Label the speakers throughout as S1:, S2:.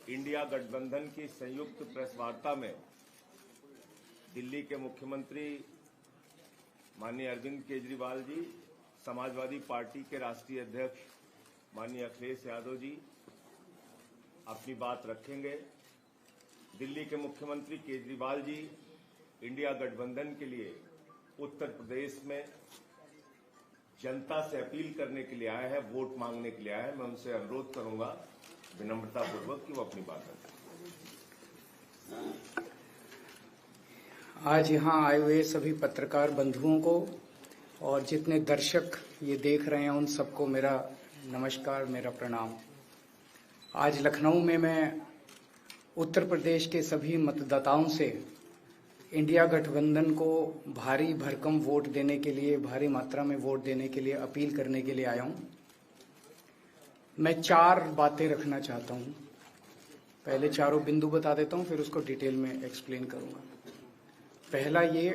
S1: India गठबंधन की संयुक्त प्रेस वार्ता में दिल्ली के मुख्यमंत्री माननीय अरविंद केजरीवाल जी, समाजवादी पार्टी के राष्ट्रीय अध्यक्ष माननीय अखिलेश यादव जी अपनी बात रखेंगे। दिल्ली के मुख्यमंत्री केजरीवाल जी इंडिया गठबंधन के लिए उत्तर प्रदेश में जनता से अपील करने के लिए आए हैं, वोट मांगने के लिए आए हैं। मैं उनसे अनुरोध करूंगा विनम्रतापूर्वक कि वो अपनी बात रखें।
S2: आज यहाँ आए हुए सभी पत्रकार बंधुओं को और जितने दर्शक ये देख रहे हैं उन सबको मेरा नमस्कार, मेरा प्रणाम। आज लखनऊ में मैं उत्तर प्रदेश के सभी मतदाताओं से इंडिया गठबंधन को भारी भरकम वोट देने के लिए, भारी मात्रा में वोट देने के लिए अपील करने के लिए आया हूं। मैं 4 बातें रखना चाहता हूं। पहले चारों बिंदु बता देता हूं, फिर उसको डिटेल में एक्सप्लेन करूंगा। पहला ये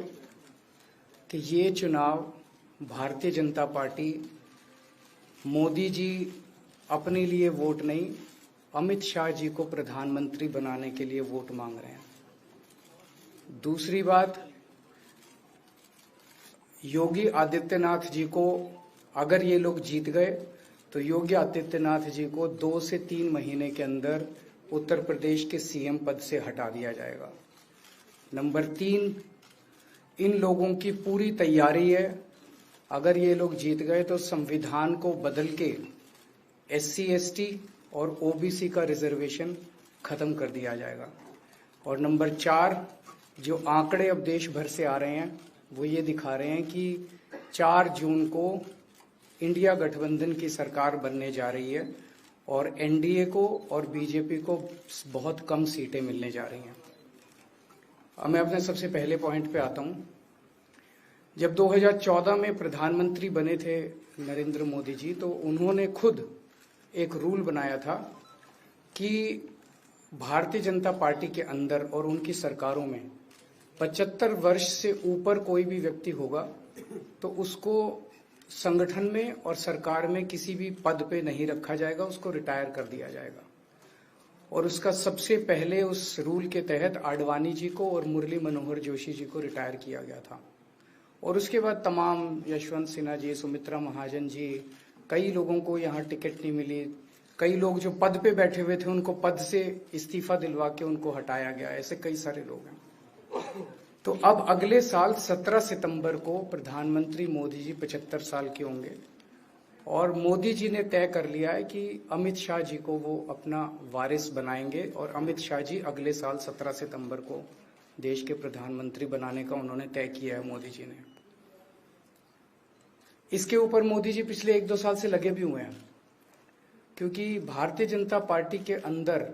S2: कि ये चुनाव भारतीय जनता पार्टी, मोदी जी अपने लिए वोट नहीं, अमित शाह जी को प्रधानमंत्री बनाने के लिए वोट मांग रहे हैं। दूसरी बात, योगी आदित्यनाथ जी को अगर ये लोग जीत गए तो योगी आदित्यनाथ जी को 2 से 3 महीने के अंदर उत्तर प्रदेश के सीएम पद से हटा दिया जाएगा। नंबर 3, इन लोगों की पूरी तैयारी है, अगर ये लोग जीत गए तो संविधान को बदल के SC ST और OBC का रिजर्वेशन खत्म कर दिया जाएगा। और नंबर 4, जो आंकड़े अब देश भर से आ रहे हैं वो ये दिखा रहे हैं कि 4 जून को इंडिया गठबंधन की सरकार बनने जा रही है और NDA को और बीजेपी को बहुत कम सीटें मिलने जा रही हैं। अब मैं अपने सबसे पहले पॉइंट पे आता हूं। जब 2014 में प्रधानमंत्री बने थे नरेंद्र मोदी जी, तो उन्होंने खुद एक रूल बनाया था कि भारतीय जनता पार्टी के अंदर और उनकी सरकारों में 75 वर्ष से ऊपर कोई भी व्यक्ति होगा तो उसको संगठन में और सरकार में किसी भी पद पे नहीं रखा जाएगा, उसको रिटायर कर दिया जाएगा। और उसका सबसे पहले उस रूल के तहत आडवाणी जी को और मुरली मनोहर जोशी जी को रिटायर किया गया था। और उसके बाद तमाम यशवंत सिन्हा जी, सुमित्रा महाजन जी, कई लोगों को यहाँ टिकट नहीं मिली। कई लोग जो पद पे बैठे हुए थे उनको पद से इस्तीफा दिलवा के उनको हटाया गया। ऐसे कई सारे लोग हैं। तो अब अगले साल 17 सितंबर को प्रधानमंत्री मोदी जी 75 साल के होंगे और मोदी जी ने तय कर लिया है कि अमित शाह जी को वो अपना वारिस बनाएंगे और अमित शाह जी अगले साल 17 सितंबर को देश के प्रधानमंत्री बनाने का उन्होंने तय किया है मोदी जी ने। इसके ऊपर मोदी जी पिछले 1-2 साल से लगे भी हुए हैं, क्योंकि भारतीय जनता पार्टी के अंदर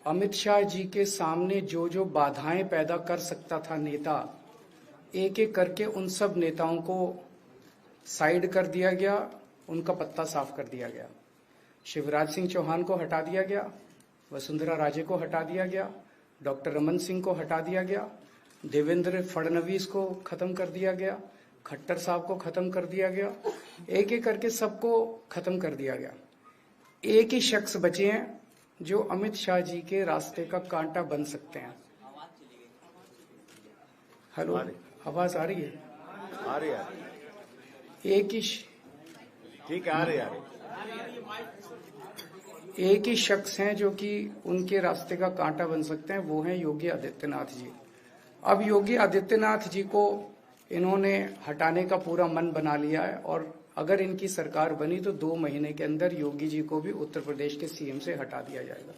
S2: अमित शाह जी के सामने जो जो बाधाएं पैदा कर सकता था नेता, एक एक करके उन सब नेताओं को साइड कर दिया गया, उनका पत्ता साफ कर दिया गया। शिवराज सिंह चौहान को हटा दिया गया, वसुंधरा राजे को हटा दिया गया, डॉक्टर रमन सिंह को हटा दिया गया, देवेंद्र फडणवीस को खत्म कर दिया गया, खट्टर साहब को खत्म कर दिया गया, एक एक करके सबको खत्म कर दिया गया। एक ही शख्स बचे हैं जो अमित शाह जी के रास्ते का कांटा बन सकते हैं। हेलो, आवाज आ रही है?
S1: आ रही है।
S2: एक ही
S1: ठीक है, आ रही है।
S2: एक ही शख्स हैं जो कि उनके रास्ते का कांटा बन सकते हैं, वो हैं योगी आदित्यनाथ जी। अब योगी आदित्यनाथ जी को इन्होंने हटाने का पूरा मन बना लिया है और अगर इनकी सरकार बनी तो 2 महीने के अंदर योगी जी को भी उत्तर प्रदेश के सीएम से हटा दिया जाएगा।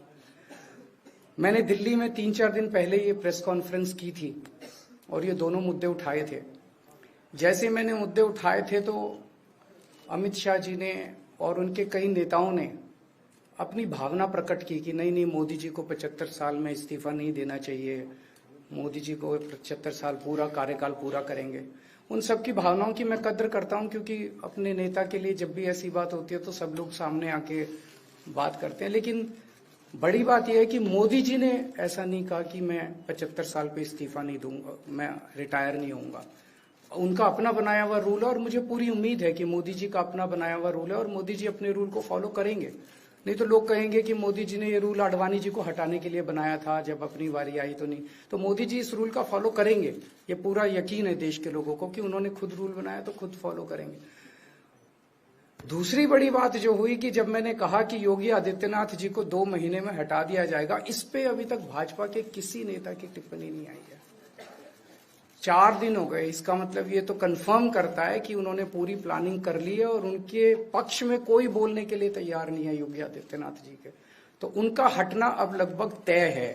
S2: मैंने दिल्ली में 3-4 दिन पहले ये प्रेस कॉन्फ्रेंस की थी और ये दोनों मुद्दे उठाए थे। जैसे मैंने मुद्दे उठाए थे तो अमित शाह जी ने और उनके कई नेताओं ने अपनी भावना प्रकट की कि नहीं, मोदी जी को 75 साल में इस्तीफा नहीं देना चाहिए, मोदी जी को 75 साल पूरा कार्यकाल पूरा करेंगे। उन सबकी भावनाओं की मैं कद्र करता हूं, क्योंकि अपने नेता के लिए जब भी ऐसी बात होती है तो सब लोग सामने आके बात करते हैं। लेकिन बड़ी बात यह है कि मोदी जी ने ऐसा नहीं कहा कि मैं 75 साल पे इस्तीफा नहीं दूंगा, मैं रिटायर नहीं होऊंगा। उनका अपना बनाया हुआ रूल है और मुझे पूरी उम्मीद है कि मोदी जी का अपना बनाया हुआ रूल है और मोदी जी अपने रूल को फॉलो करेंगे। नहीं तो लोग कहेंगे कि मोदी जी ने ये रूल आडवाणी जी को हटाने के लिए बनाया था, जब अपनी बारी आई तो नहीं। तो मोदी जी इस रूल का फॉलो करेंगे, ये पूरा यकीन है देश के लोगों को कि उन्होंने खुद रूल बनाया तो खुद फॉलो करेंगे। दूसरी बड़ी बात जो हुई कि जब मैंने कहा कि योगी आदित्यनाथ जी को 2 महीने में हटा दिया जाएगा, इस पे अभी तक भाजपा के किसी नेता की टिप्पणी नहीं आई है। 4 दिन हो गए, इसका मतलब ये तो कंफर्म करता है कि उन्होंने पूरी प्लानिंग कर ली है और उनके पक्ष में कोई बोलने के लिए तैयार नहीं है योगी आदित्यनाथ जी के। तो उनका हटना अब लगभग तय है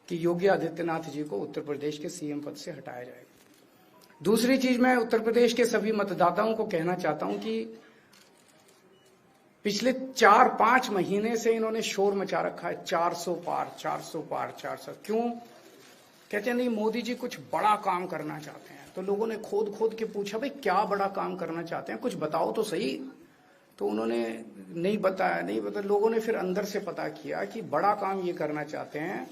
S2: कि योगी आदित्यनाथ जी को उत्तर प्रदेश के सीएम पद से हटाया जाएगा। दूसरी चीज, मैं उत्तर प्रदेश के सभी मतदाताओं को कहना चाहता हूं कि पिछले 4-5 महीने से इन्होंने शोर मचा रखा है, 400 पार 400 पार 400। क्यों? कहते हैं नहीं मोदी जी कुछ बड़ा काम करना चाहते हैं। तो लोगों ने खोद खोद के पूछा, भाई क्या बड़ा काम करना चाहते हैं, कुछ बताओ तो सही। तो उन्होंने नहीं बताया। लोगों ने फिर अंदर से पता किया कि बड़ा काम ये करना चाहते हैं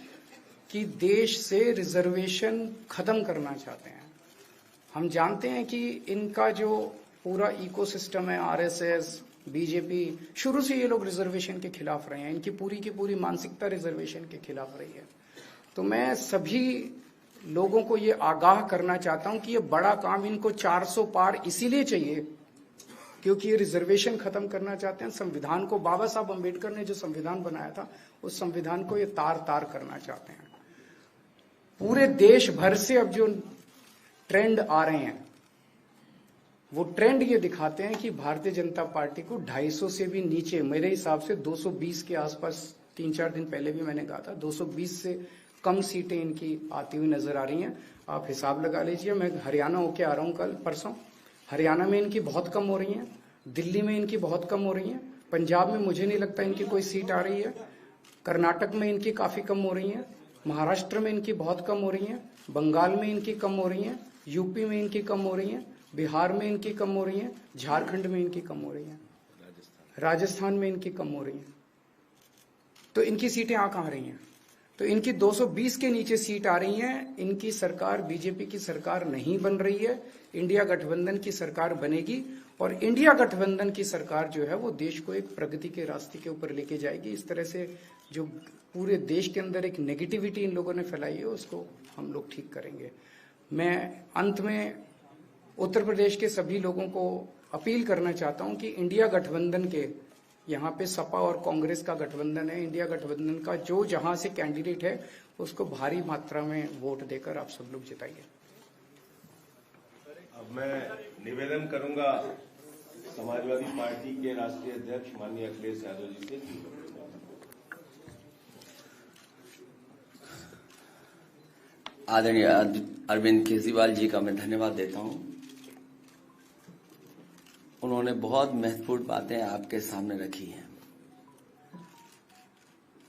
S2: कि देश से रिजर्वेशन खत्म करना चाहते हैं। हम जानते हैं कि इनका जो पूरा इकोसिस्टम है, आरएसएस, बीजेपी, शुरू से ये लोग रिजर्वेशन के खिलाफ रहे हैं। इनकी पूरी की पूरी मानसिकता रिजर्वेशन के खिलाफ रही है। तो मैं सभी लोगों को ये आगाह करना चाहता हूं कि ये बड़ा काम इनको 400 पार इसीलिए चाहिए क्योंकि ये रिजर्वेशन खत्म करना चाहते हैं। संविधान को, बाबा साहब अम्बेडकर ने जो संविधान बनाया था, उस संविधान को ये तार तार करना चाहते हैं। पूरे देश भर से अब जो ट्रेंड आ रहे हैं, वो ट्रेंड ये दिखाते हैं कि भारतीय जनता पार्टी को 250 से भी नीचे, मेरे हिसाब से 220 के आसपास, 3-4 दिन पहले भी मैंने कहा था, 220 से कम सीटें इनकी आती हुई नजर आ रही हैं। आप हिसाब लगा लीजिए। मैं हरियाणा होके आ रहा हूं कल परसों, हरियाणा में इनकी बहुत कम हो रही हैं, दिल्ली में इनकी बहुत कम हो रही हैं, पंजाब में मुझे नहीं लगता इनकी कोई सीट आ रही है, कर्नाटक में इनकी काफी कम हो रही है, महाराष्ट्र में इनकी बहुत कम हो रही है, बंगाल में इनकी कम हो रही है, यूपी में इनकी कम हो रही है, बिहार में इनकी कम हो रही है, झारखंड में इनकी कम हो रही है, राजस्थान में इनकी कम हो रही है। तो इनकी सीटें आ कहां रही हैं? तो इनकी 220 के नीचे सीट आ रही हैं। इनकी सरकार बीजेपी की सरकार नहीं बन रही है, इंडिया गठबंधन की सरकार बनेगी और इंडिया गठबंधन की सरकार जो है वो देश को एक प्रगति के रास्ते के ऊपर लेके जाएगी। इस तरह से जो पूरे देश के अंदर एक नेगेटिविटी इन लोगों ने फैलाई है, उसको हम लोग ठीक करेंगे। मैं अंत में उत्तर प्रदेश के सभी लोगों को अपील करना चाहता हूं कि इंडिया गठबंधन के, यहाँ पे सपा और कांग्रेस का गठबंधन है, इंडिया गठबंधन का जो जहां से कैंडिडेट है उसको भारी मात्रा में वोट देकर आप सब लोग जिताइए।
S1: अब मैं निवेदन करूंगा समाजवादी पार्टी के राष्ट्रीय अध्यक्ष माननीय अखिलेश यादव जी से।
S3: आदरणीय अरविंद केजरीवाल जी का मैं धन्यवाद देता हूं। उन्होंने बहुत महत्वपूर्ण बातें आपके सामने रखी हैं।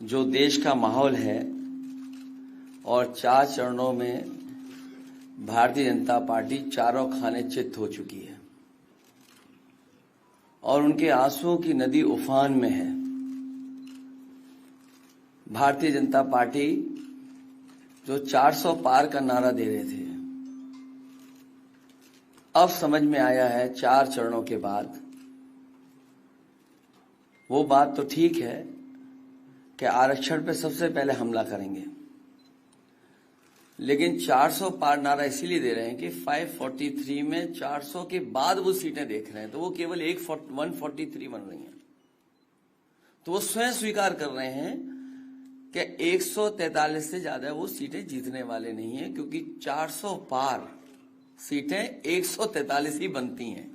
S3: जो देश का माहौल है और 4 चरणों में भारतीय जनता पार्टी चारों खाने चित्त हो चुकी है और उनके आंसुओं की नदी उफान में है। भारतीय जनता पार्टी जो 400 पार का नारा दे रहे थे, अब समझ में आया है 4 चरणों के बाद, वो बात तो ठीक है कि आरक्षण पे सबसे पहले हमला करेंगे, लेकिन 400 पार नारा इसीलिए दे रहे हैं कि 543 में 400 के बाद वो सीटें देख रहे हैं, तो वो केवल 143 बन रही हैं। तो वो स्वयं स्वीकार कर रहे हैं कि 143 से ज्यादा वो सीटें जीतने वाले नहीं हैं, क्योंकि 400 पार सीटें 143 ही बनती हैं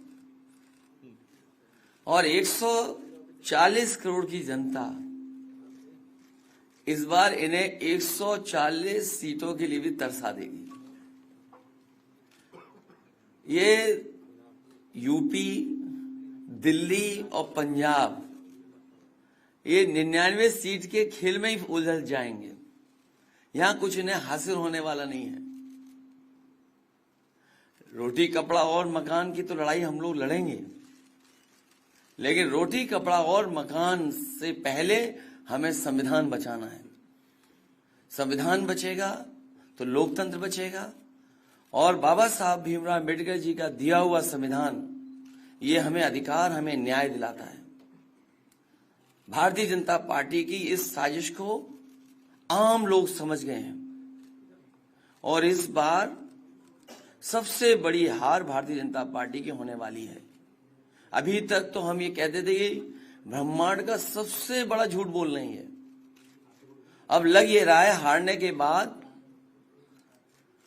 S3: और 140 करोड़ की जनता इस बार इन्हें 140 सीटों के लिए भी तरसा देगी। ये यूपी, दिल्ली और पंजाब ये 99 सीट के खेल में ही उलझ जाएंगे। यहां कुछ इन्हें हासिल होने वाला नहीं है। रोटी कपड़ा और मकान की तो लड़ाई हम लोग लड़ेंगे, लेकिन रोटी कपड़ा और मकान से पहले हमें संविधान बचाना है। संविधान बचेगा तो लोकतंत्र बचेगा और बाबा साहब भीमराव अम्बेडकर जी का दिया हुआ संविधान ये हमें अधिकार, हमें न्याय दिलाता है। भारतीय जनता पार्टी की इस साजिश को आम लोग समझ गए हैं और इस बार सबसे बड़ी हार भारतीय जनता पार्टी की होने वाली है। अभी तक तो हम ये कहते थे कि ब्रह्मांड का सबसे बड़ा झूठ बोल रही है, अब लग ये रहा है हारने के बाद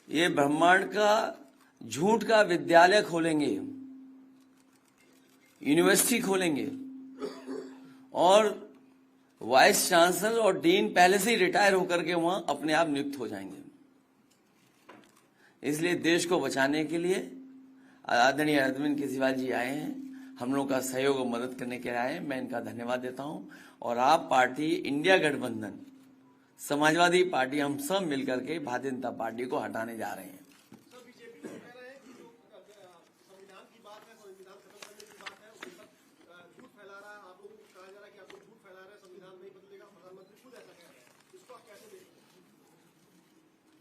S3: ये ब्रह्मांड का झूठ का विद्यालय खोलेंगे, यूनिवर्सिटी खोलेंगे और वाइस चांसलर और डीन पहले से ही रिटायर होकर के वहां अपने आप नियुक्त हो जाएंगे। इसलिए देश को बचाने के लिए आदरणीय अरविंद केजरीवाल जी आए हैं, हम लोगों का सहयोग और मदद करने के लिए आए हैं। मैं इनका धन्यवाद देता हूं और आप पार्टी, इंडिया गठबंधन, समाजवादी पार्टी, हम सब मिलकर के भारतीय जनता पार्टी को हटाने जा रहे हैं।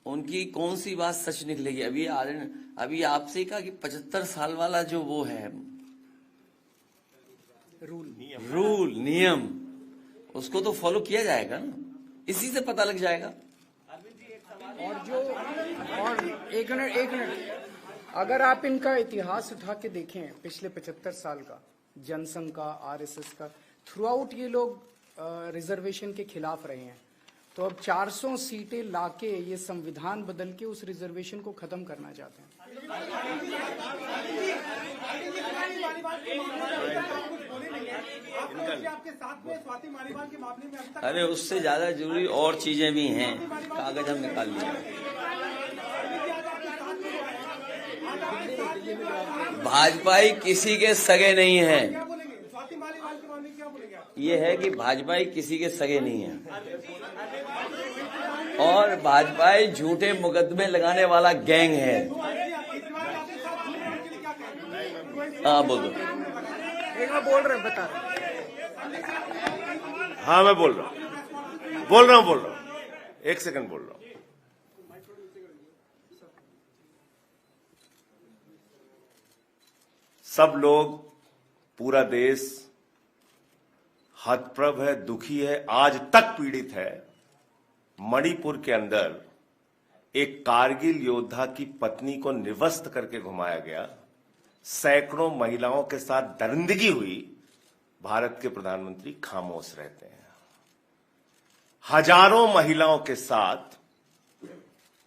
S3: उनकी कौन सी बात सच निकलेगी? अभी आपसे कहा कि 75 साल वाला जो वो है रूल नियम, उसको तो फॉलो किया जाएगा ना, इसी से पता लग जाएगा।
S2: और एक मिनट अगर आप इनका इतिहास उठा के देखें पिछले 75 साल का, जनसंघ का, आरएसएस का, थ्रू आउट ये लोग रिजर्वेशन के खिलाफ रहे हैं। तो अब 400 सीटें लाके ये संविधान बदल के उस रिजर्वेशन को खत्म करना चाहते हैं।
S3: अरे उससे ज्यादा जरूरी और चीजें भी हैं, कागज हम निकाल लिए। भाजपाई किसी के सगे नहीं है, ये है कि भाजपाई किसी के सगे नहीं है और भाजपाई झूठे मुकदमे लगाने वाला गैंग है। हाँ बोलो।
S2: बोल रहे बता रहे।
S1: हाँ मैं बोल रहा हूँ, एक सेकंड बोल रहा हूँ। सब लोग, पूरा देश हतप्रभ है, दुखी है, आज तक पीड़ित है। मणिपुर के अंदर एक कारगिल योद्धा की पत्नी को निर्वस्त्र करके घुमाया गया, सैकड़ों महिलाओं के साथ दरिंदगी हुई, भारत के प्रधानमंत्री खामोश रहते हैं। हजारों महिलाओं के साथ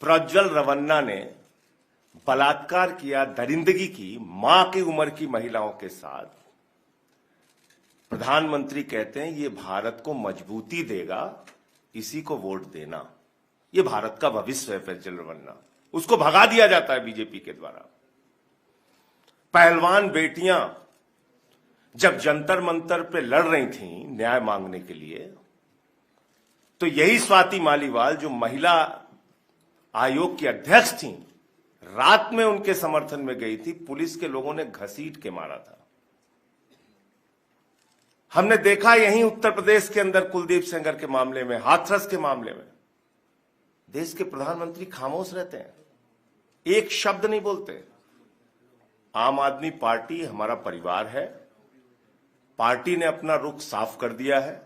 S1: प्रज्वल रवन्ना ने बलात्कार किया, दरिंदगी की, मां की उम्र की महिलाओं के साथ। प्रधानमंत्री कहते हैं ये भारत को मजबूती देगा, इसी को वोट देना। ये भारत का भविष्य है प्रज्वल रवन्ना, उसको भगा दिया जाता है बीजेपी के द्वारा। पहलवान बेटियां जब जंतर मंतर पे लड़ रही थीं न्याय मांगने के लिए, तो यही स्वाति मालीवाल जो महिला आयोग की अध्यक्ष थीं, रात में उनके समर्थन में गई थी, पुलिस के लोगों ने घसीट के मारा था। हमने देखा यहीं उत्तर प्रदेश के अंदर कुलदीप सेंगर के मामले में, हाथरस के मामले में, देश के प्रधानमंत्री खामोश रहते हैं, एक शब्द नहीं बोलते। आम आदमी पार्टी हमारा परिवार है, पार्टी ने अपना रुख साफ कर दिया है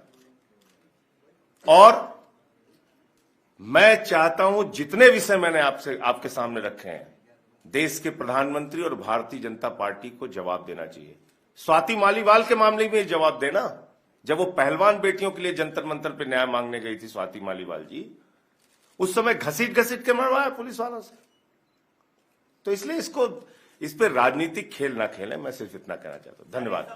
S1: और मैं चाहता हूं जितने विषय मैंने आपके सामने रखे हैं, देश के प्रधानमंत्री और भारतीय जनता पार्टी को जवाब देना चाहिए। स्वाति मालीवाल के मामले में जवाब देना, जब वो पहलवान बेटियों के लिए जंतर मंतर पे न्याय मांगने गई थी स्वाति मालीवाल जी, उस समय घसीट के मरवाया पुलिस वालों से। तो इसलिए इस पे राजनीतिक खेल ना खेलें, मैं सिर्फ इतना कहना चाहता हूं। धन्यवाद।